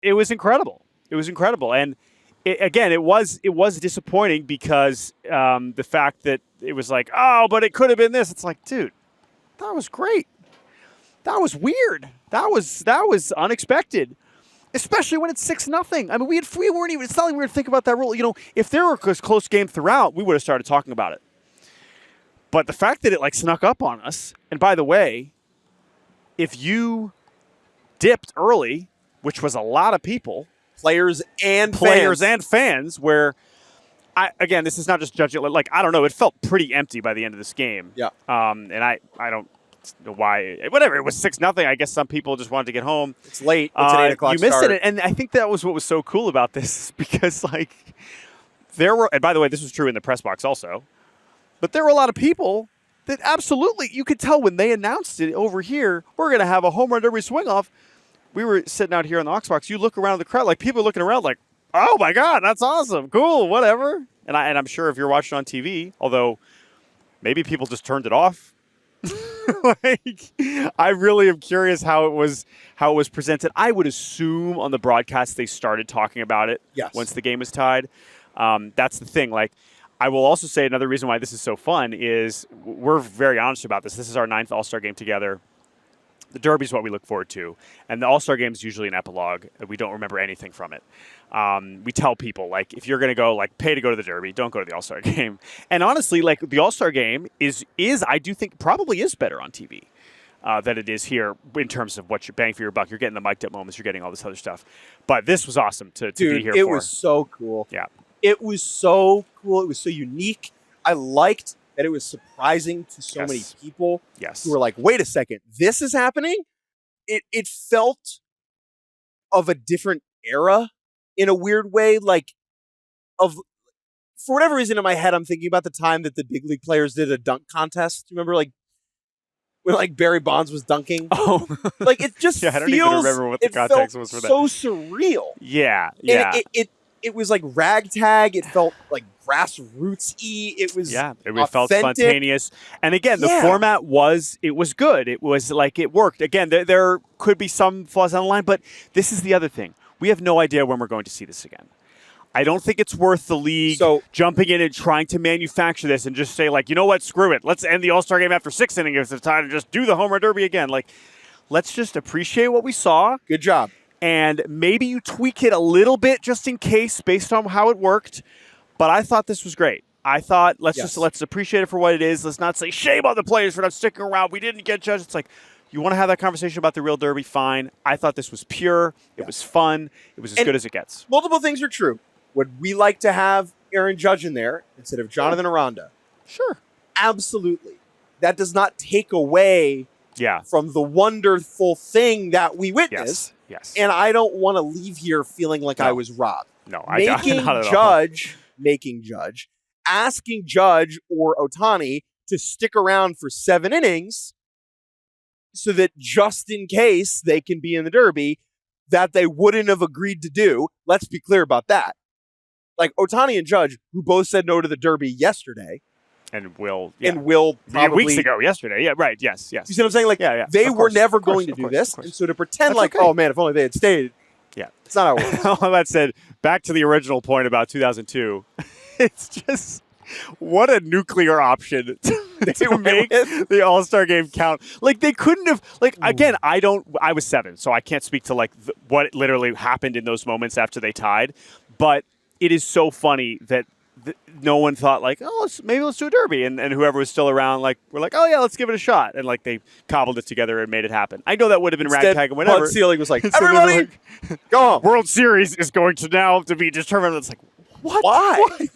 it was incredible. It was incredible. And again, it was disappointing because the fact that it was like, oh, but it could have been this. It's like, dude, that was great. That was weird. That was unexpected. Especially when it's 6-0. I mean, we weren't even. It's not like we were thinking about that rule. You know, if there were a close game throughout, we would have started talking about it. But the fact that it like snuck up on us, and by the way, if you dipped early, which was a lot of people, players and fans, where again, this is not just judging. Like I don't know, it felt pretty empty by the end of this game. Yeah. And I don't know why. Whatever, it was 6-0. I guess some people just wanted to get home. It's late. It's an 8 o'clock You missed start. it, and I think that was what was so cool about this because like there were, and by the way, this was true in the press box also. But there were a lot of people that absolutely, you could tell when they announced it over here, we're going to have a home run derby swing off. We were sitting out here in the aux box. You look around the crowd, like people are looking around like, oh my God, that's awesome. Cool, whatever. And I'm sure if you're watching on TV, although maybe people just turned it off. Like, I really am curious how it was presented. I would assume on the broadcast they started talking about it once the game was tied. That's the thing. Like, I will also say another reason why this is so fun is we're very honest about this. This is our 9th All-Star game together. The Derby is what we look forward to. And the All-Star game is usually an epilogue. We don't remember anything from it. We tell people, like, if you're going to go, like, pay to go to the Derby, don't go to the All-Star game. And honestly, like, the All-Star game is I do think, probably is better on TV than it is here in terms of what you're bang for your buck. You're getting the mic'd up moments. You're getting all this other stuff. But this was awesome to be here for. It was so cool. Yeah. It was so cool. It was so unique. I liked that it was surprising to so many people who were like, wait a second, this is happening? It felt of a different era in a weird way. Like, for whatever reason in my head, I'm thinking about the time that the big league players did a dunk contest. Do you remember, like, when like Barry Bonds was dunking? Oh. Like, it just I don't even remember what the context was for that. So surreal. Yeah. And it was like ragtag. It felt like grassroots-y. It was it felt spontaneous. And again, the format was good. It was like it worked. Again, there could be some flaws on the line, but this is the other thing. We have no idea when we're going to see this again. I don't think it's worth the league jumping in and trying to manufacture this and just say, like, you know what, screw it. Let's end the All-Star game after 6 innings if it's time to just do the home run derby again. Like, let's just appreciate what we saw. Good job. And maybe you tweak it a little bit just in case based on how it worked. But I thought this was great. I thought let's appreciate it for what it is. Let's not say shame on the players for not sticking around. We didn't get judged. It's like, you want to have that conversation about the real derby, fine. I thought this was pure. It was fun. It was as good as it gets. Multiple things are true. Would we like to have Aaron Judge in there instead of Jonathan Aranda? Sure. Absolutely. That does not take away from the wonderful thing that we witnessed. Yes. And I don't want to leave here feeling like I was robbed. No, I don't. Making Judge, asking Judge or Ohtani to stick around for 7 innings so that just in case they can be in the Derby, that they wouldn't have agreed to do. Let's be clear about that. Like Ohtani and Judge, who both said no to the Derby yesterday. And will probably weeks ago, yesterday. Yeah, right. Yes. You see what I'm saying? Like, they were never going to do this. And so to pretend like, oh man, if only they had stayed. Yeah. It's not how it works. All that said, back to the original point about 2002. It's just, what a nuclear option to make the All-Star game count. Like, they couldn't have, like, again, I was 7, so I can't speak to, like, what literally happened in those moments after they tied. But it is so funny that no one thought, like, oh, maybe let's do a derby. And whoever was still around, like, we're like, oh, yeah, let's give it a shot. And, like, they cobbled it together and made it happen. I know that would have been ragtag and whatever. Bud Selig was like, everybody, go home. World Series is going to now to be determined. It's like, what? Why?